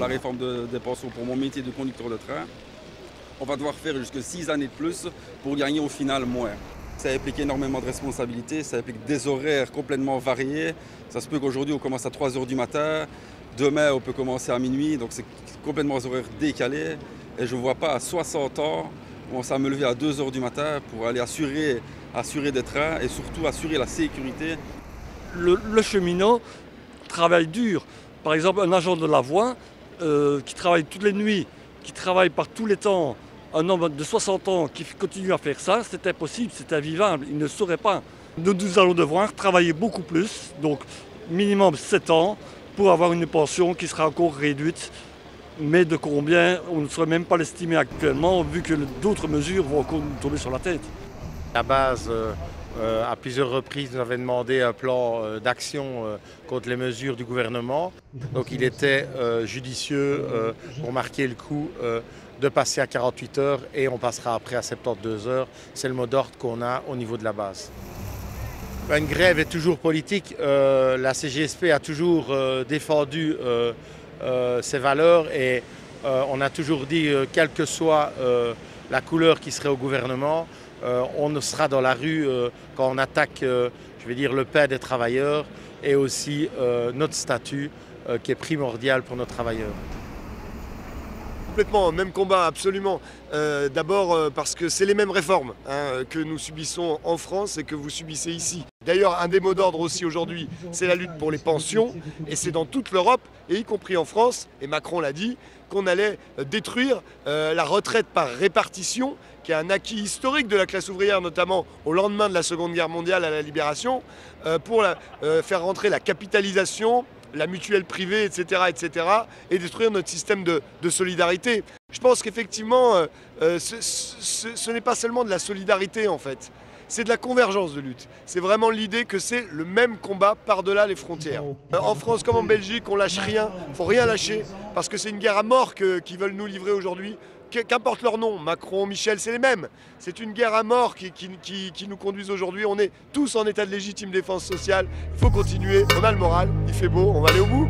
la réforme des pensions pour mon métier de conducteur de train, on va devoir faire jusqu'à 6 années de plus pour gagner au final moins. Ça implique énormément de responsabilités, ça implique des horaires complètement variés. Ça se peut qu'aujourd'hui on commence à 3 h du matin, demain on peut commencer à minuit, donc c'est complètement des horaires décalés. Et je ne vois pas à 60 ans commencer à me lever à 2 h du matin pour aller assurer des trains et surtout assurer la sécurité. Le cheminot travaille dur. Par exemple, un agent de la voie qui travaille toutes les nuits, qui travaille par tous les temps, un homme de 60 ans qui continue à faire ça, c'est impossible, c'est invivable, il ne saurait pas. Nous allons devoir travailler beaucoup plus, donc minimum 7 ans, pour avoir une pension qui sera encore réduite. Mais de combien, on ne saurait même pas l'estimer actuellement, vu que d'autres mesures vont encore nous tomber sur la tête. La base, à plusieurs reprises, nous avait demandé un plan d'action contre les mesures du gouvernement. Donc il était judicieux pour marquer le coup de passer à 48 heures et on passera après à 72 heures. C'est le mot d'ordre qu'on a au niveau de la base. Une grève est toujours politique. La CGSP a toujours défendu ses valeurs et on a toujours dit, quelle que soit la couleur qui serait au gouvernement, on sera dans la rue quand on attaque, je vais dire, le pain des travailleurs et aussi notre statut qui est primordial pour nos travailleurs. Complètement, même combat, absolument. D'abord parce que c'est les mêmes réformes que nous subissons en France et que vous subissez ici. D'ailleurs, un des mots d'ordre aussi aujourd'hui, c'est la lutte pour les pensions. Et c'est dans toute l'Europe, et y compris en France, et Macron l'a dit, qu'on allait détruire la retraite par répartition, qui est un acquis historique de la classe ouvrière, notamment au lendemain de la Seconde Guerre mondiale à la Libération, pour faire rentrer la capitalisation, la mutuelle privée, etc., et détruire notre système de solidarité. Je pense qu'effectivement, ce n'est pas seulement de la solidarité, en fait. C'est de la convergence de lutte. C'est vraiment l'idée que c'est le même combat par-delà les frontières. En France comme en Belgique, on lâche rien, il ne faut rien lâcher, parce que c'est une guerre à mort qu'ils veulent nous livrer aujourd'hui. Qu'importe leur nom, Macron, Michel, c'est les mêmes. C'est une guerre à mort qui nous conduise aujourd'hui. On est tous en état de légitime défense sociale. Il faut continuer, on a le moral, il fait beau, on va aller au bout.